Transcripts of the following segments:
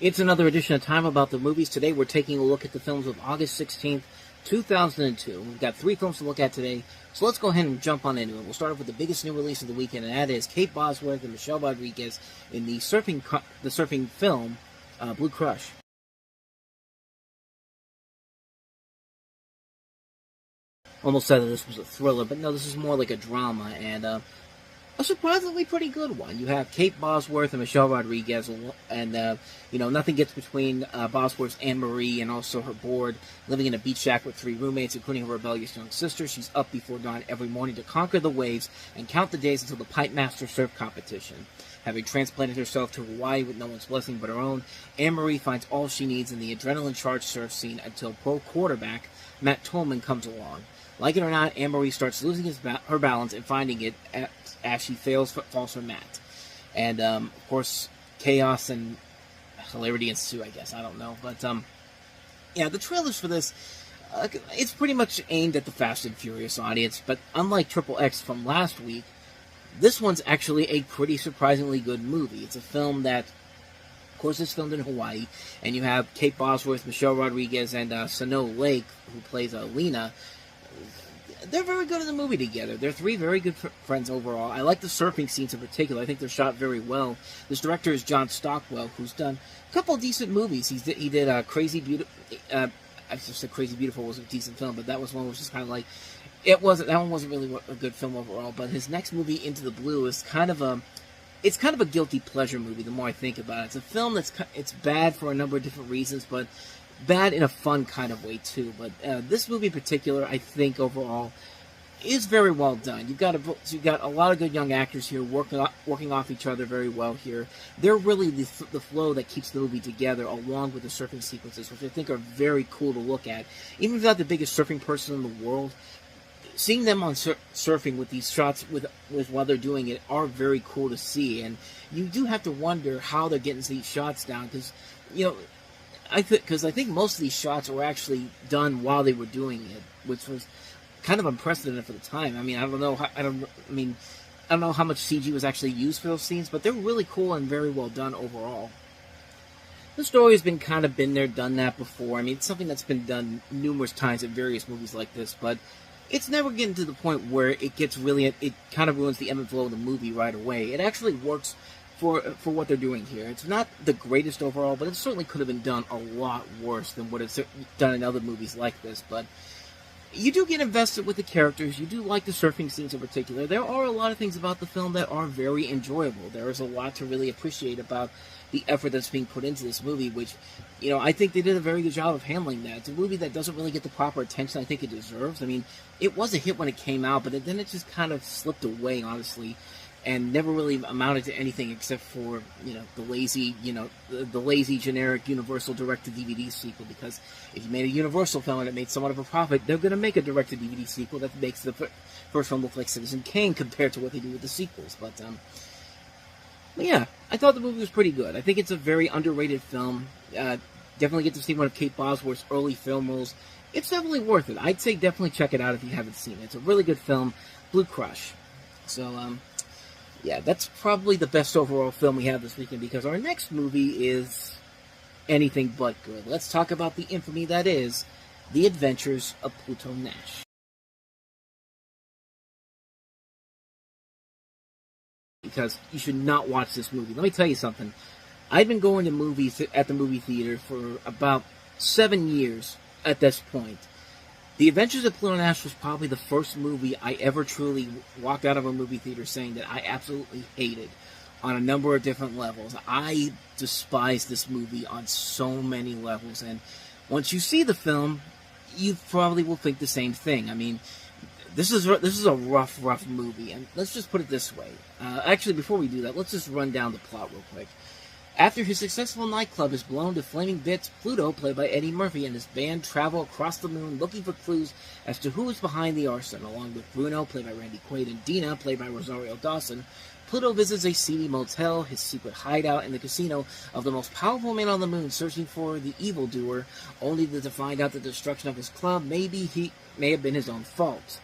It's another edition of Time About the Movies. Today we're taking a look at the films of August 16th, 2002. We've got 3 films to look at today, so let's go ahead and jump on into it. We'll start off with the biggest new release of the weekend, and that is Kate Bosworth and Michelle Rodriguez in the surfing film, Blue Crush. Almost said that this was a thriller, but no, this is more like a drama, and a surprisingly pretty good one. You have Kate Bosworth and Michelle Rodriguez, and nothing gets between Bosworth's Anne-Marie and also her board, living in a beach shack with 3 roommates, including her rebellious young sister. She's up before dawn every morning to conquer the waves and count the days until the Pipe Master surf competition. Having transplanted herself to Hawaii with no one's blessing but her own, Anne-Marie finds all she needs in the adrenaline-charged surf scene until pro quarterback Matt Tolman comes along. Like it or not, Anne-Marie starts losing her balance and finding it as she falls for Matt. And, of course, chaos and hilarity ensue, I guess. I don't know. But, the trailers for this, it's pretty much aimed at the Fast and Furious audience. But unlike CLIPLESS from last week, this one's actually a pretty surprisingly good movie. It's a film that, of course, is filmed in Hawaii. And you have Kate Bosworth, Michelle Rodriguez, and Snow Lake, who plays Lena. They're very good in the movie together. They're 3 very good friends overall. I like the surfing scenes in particular. I think they're shot very well. This director is John Stockwell, who's done a couple of decent movies. He did Crazy Beautiful. I just said Crazy Beautiful was a decent film, but that was one which was kind of like that one wasn't really a good film overall. But his next movie, Into the Blue, is kind of a guilty pleasure movie. The more I think about it, it's a film it's bad for a number of different reasons, but bad in a fun kind of way too. But this movie in particular, I think overall, is very well done. You've got a lot of good young actors here working off each other very well here. They're really the flow that keeps the movie together, along with the surfing sequences, which I think are very cool to look at. Even if you're not the biggest surfing person in the world, seeing them on surfing with these shots with while they're doing it are very cool to see. And you do have to wonder how they're getting these shots down, because I think most of these shots were actually done while they were doing it, which was kind of unprecedented for the time. I mean, I don't know how much CG was actually used for those scenes, but they're really cool and very well done overall. The story has been there, done that before. I mean, it's something that's been done numerous times in various movies like this, but it's never getting to the point where it kind of ruins the ebb and flow of the movie right away. It actually works for what they're doing here. It's not the greatest overall, but it certainly could have been done a lot worse than what it's done in other movies like this. But you do get invested with the characters. You do like the surfing scenes in particular. There are a lot of things about the film that are very enjoyable. There is a lot to really appreciate about the effort that's being put into this movie, which, I think they did a very good job of handling that. It's a movie that doesn't really get the proper attention I think it deserves. I mean, it was a hit when it came out, but then it just kind of slipped away, honestly, and never really amounted to anything except for, the lazy generic Universal direct-to-DVD sequel. Because if you made a Universal film and it made somewhat of a profit, they're going to make a direct-to-DVD sequel that makes the first one look like Citizen Kane compared to what they do with the sequels. But yeah, I thought the movie was pretty good. I think it's a very underrated film. Definitely get to see one of Kate Bosworth's early film roles. It's definitely worth it. I'd say definitely check it out if you haven't seen it. It's a really good film, Blue Crush. So, yeah, that's probably the best overall film we have this weekend, because our next movie is anything but good. Let's talk about the infamy that is The Adventures of Pluto Nash. Because you should not watch this movie. Let me tell you something. I've been going to movies at the movie theater for about 7 years at this point. The Adventures of Pluto Nash was probably the first movie I ever truly walked out of a movie theater saying that I absolutely hated on a number of different levels. I despise this movie on so many levels, and once you see the film, you probably will think the same thing. I mean, this is a rough movie, and let's just put it this way. Actually, before we do that, let's just run down the plot real quick. After his successful nightclub is blown to flaming bits, Pluto, played by Eddie Murphy, and his band travel across the moon looking for clues as to who is behind the arson. Along with Bruno, played by Randy Quaid, and Dina, played by Rosario Dawson, Pluto visits a seedy motel, his secret hideout in the casino of the most powerful man on the moon, searching for the evildoer, only to find out the destruction of his club may have been his own fault.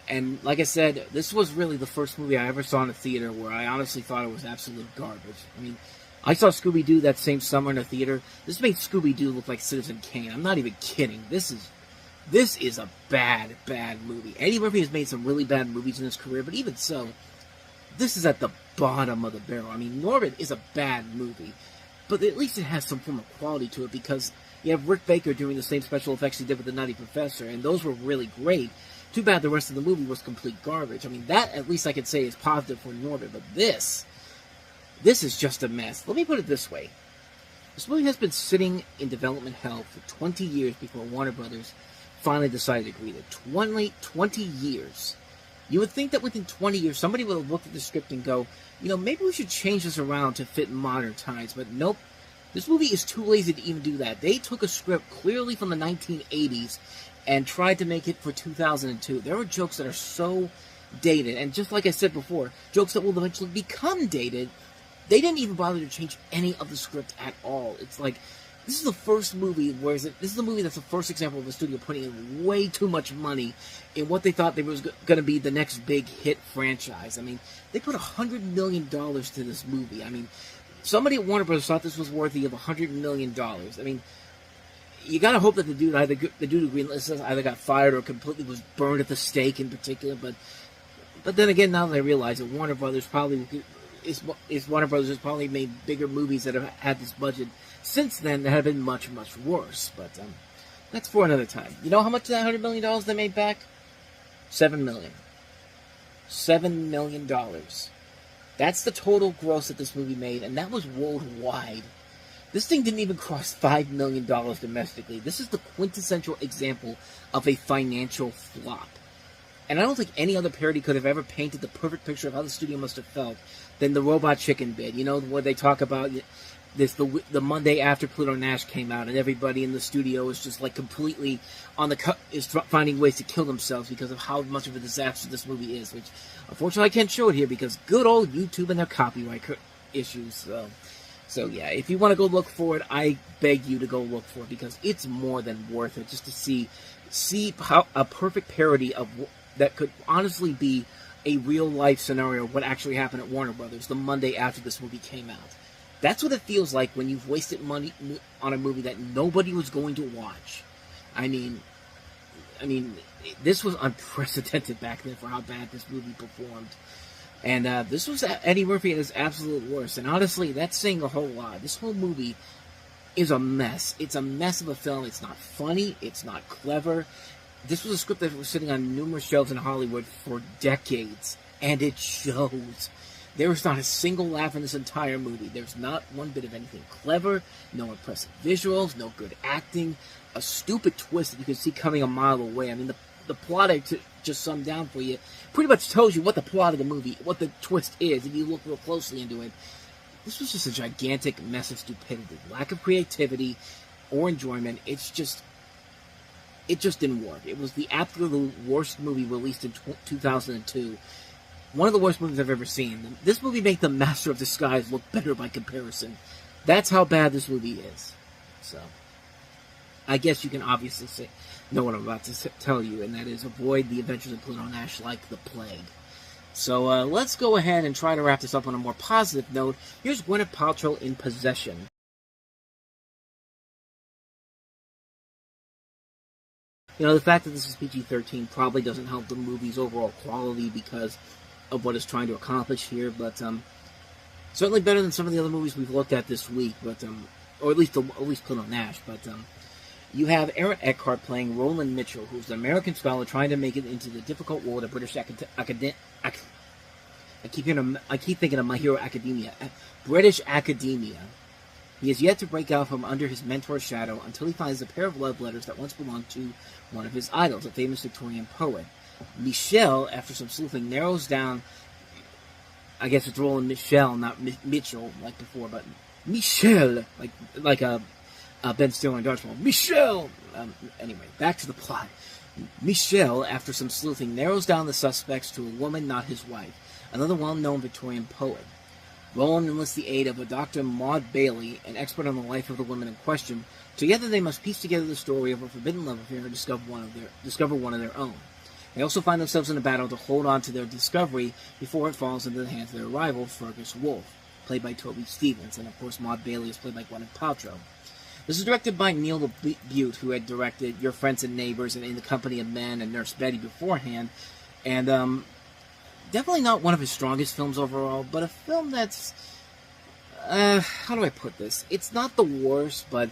And like I said, this was really the first movie I ever saw in a theater where I honestly thought it was absolute garbage. I mean, I saw Scooby-Doo that same summer in a theater. This made Scooby-Doo look like Citizen Kane. I'm not even kidding. This is a bad, bad movie. Eddie Murphy has made some really bad movies in his career, but even so, this is at the bottom of the barrel. I mean, Norbit is a bad movie, but at least it has some form of quality to it, because you have Rick Baker doing the same special effects he did with The Nutty Professor, and those were really great. Too bad the rest of the movie was complete garbage. I mean, that at least I could say is positive for Norbit, but this is just a mess. Let me put it this way. This movie has been sitting in development hell for 20 years before Warner Brothers finally decided to agree to 20 years. You would think that within 20 years, somebody would have looked at the script and go, maybe we should change this around to fit modern times. But nope. This movie is too lazy to even do that. They took a script clearly from the 1980s and tried to make it for 2002. There are jokes that are so dated, and just like I said before, jokes that will eventually become dated. They didn't even bother to change any of the script at all. It's like, this is the first movie, this is the movie that's the first example of a studio putting in way too much money in what they thought they was going to be the next big hit franchise. I mean, they put $100 million to this movie. I mean, somebody at Warner Bros. Thought this was worthy of $100 million. I mean, you gotta hope that the dude who greenlit this either got fired or completely was burned at the stake in particular. But then again, now that I realize that Warner Brothers Warner Brothers has probably made bigger movies that have had this budget since then that have been much, much worse. But that's for another time. You know how much of that $100 million they made back? $7 million. $7 million. That's the total gross that this movie made, and that was worldwide. This thing didn't even cross $5 million domestically. This is the quintessential example of a financial flop. And I don't think any other parody could have ever painted the perfect picture of how the studio must have felt than the Robot Chicken bit. Where they talk about this the Monday after Pluto Nash came out, and everybody in the studio is just like completely on the cut, is finding ways to kill themselves because of how much of a disaster this movie is. Which, unfortunately, I can't show it here because good old YouTube and their copyright issues. So yeah, if you want to go look for it, I beg you to go look for it because it's more than worth it just to see how a perfect parody of that could honestly be a real-life scenario of what actually happened at Warner Brothers the Monday after this movie came out. That's what it feels like when you've wasted money on a movie that nobody was going to watch. I mean, this was unprecedented back then for how bad this movie performed. And this was Eddie Murphy at his absolute worst. And honestly, that's saying a whole lot. This whole movie is a mess. It's a mess of a film. It's not funny. It's not clever. This was a script that was sitting on numerous shelves in Hollywood for decades, and it shows. There is not a single laugh in this entire movie. There's not one bit of anything clever, no impressive visuals, no good acting, a stupid twist that you can see coming a mile away. I mean, the plot I just summed down for you pretty much tells you what the plot of the movie, what the twist is, if you look real closely into it. This was just a gigantic mess of stupidity, lack of creativity or enjoyment. It just didn't work. It was the absolute worst movie released in 2002. One of the worst movies I've ever seen. This movie made The Master of Disguise look better by comparison. That's how bad this movie is. So, I guess you can obviously know what I'm about to tell you, and that is avoid the adventures of Pluto Nash like the plague. So, let's go ahead and try to wrap this up on a more positive note. Here's Gwyneth Paltrow in Possession. The fact that this is PG-13 probably doesn't help the movie's overall quality because of what it's trying to accomplish here, but certainly better than some of the other movies we've looked at this week, but or at least Pluto Nash. But you have Aaron Eckhart playing Roland Mitchell, who's an American scholar trying to make it into the difficult world of British academia. I keep thinking of My Hero Academia. British academia. He has yet to break out from under his mentor's shadow until he finds a pair of love letters that once belonged to one of his idols, a famous Victorian poet. Michel, after some sleuthing, narrows down. I guess it's Roland Michel, not Mitchell like before, but Michel, like a Ben Stiller and Dodgeball. Michel. Anyway, back to the plot. Michel, after some sleuthing, narrows down the suspects to a woman not his wife, another well-known Victorian poet. Roland enlists the aid of a Dr. Maud Bailey, an expert on the life of the woman in question. Together they must piece together the story of a forbidden love affair and discover one of their own. They also find themselves in a battle to hold on to their discovery before it falls into the hands of their rival, Fergus Wolfe. played by Toby Stevens, and of course Maud Bailey is played by Gwyneth Paltrow. This is directed by Neil Butte, who had directed Your Friends and Neighbors and In the Company of Men and Nurse Betty beforehand, and definitely not one of his strongest films overall, but a film that's, how do I put this? It's not the worst, but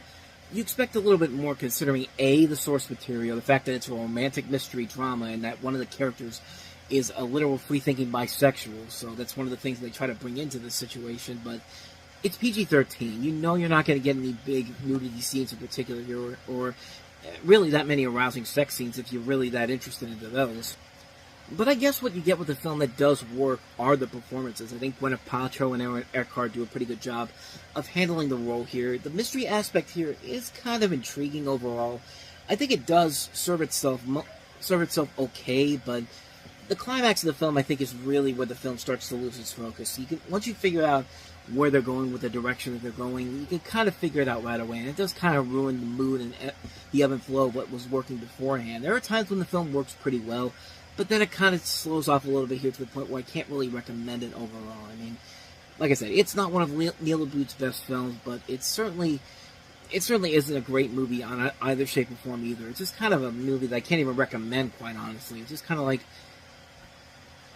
you expect a little bit more considering, A, the source material, the fact that it's a romantic mystery drama, and that one of the characters is a literal free-thinking bisexual, so that's one of the things they try to bring into this situation, but it's PG-13. You know you're not going to get any big nudity scenes in particular, or really that many arousing sex scenes if you're really that interested in those. But I guess what you get with a film that does work are the performances. I think Gwyneth Paltrow and Aaron Eckhart do a pretty good job of handling the role here. The mystery aspect here is kind of intriguing overall. I think it does serve itself okay, but the climax of the film, I think, is really where the film starts to lose its focus. Once you figure out where they're going with the direction that they're going, you can kind of figure it out right away, and it does kind of ruin the mood and the ebb and flow of what was working beforehand. There are times when the film works pretty well, but then it kind of slows off a little bit here to the point where I can't really recommend it overall. I mean, like I said, it's not one of Neil Butte's best films, but it certainly isn't a great movie on either shape or form either. It's just kind of a movie that I can't even recommend, quite honestly. It's just kind of like,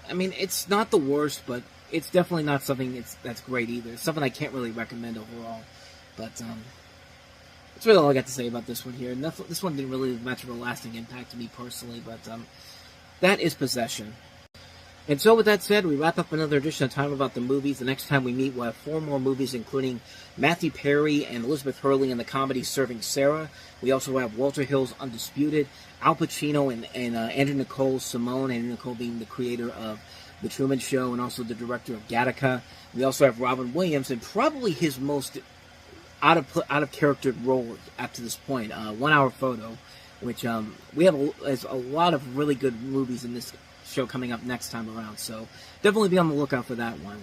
I mean, it's not the worst, but it's definitely not something that's great either. It's something I can't really recommend overall. But that's really all I got to say about this one here. This one didn't really leave much of a lasting impact to me personally, but that is Possession. And so with that said, we wrap up another edition of Time About the Movies. The next time we meet, we'll have 4 more movies, including Matthew Perry and Elizabeth Hurley in the comedy Serving Sarah. We also have Walter Hill's Undisputed, Al Pacino and Andrew Nicole's Simone, Andrew Nicole being the creator of The Truman Show and also the director of Gattaca. We also have Robin Williams, and probably his most out of character role up to this point, 1 Hour Photo, which we have a lot of really good movies in this show coming up next time around, so definitely be on the lookout for that one.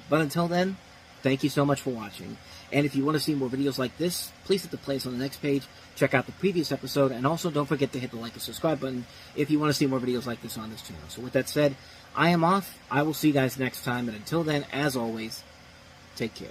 But until then, thank you so much for watching. And if you want to see more videos like this, please hit the playlist on the next page, check out the previous episode, and also don't forget to hit the like and subscribe button if you want to see more videos like this on this channel. So with that said, I am off. I will see you guys next time, and until then, as always, take care.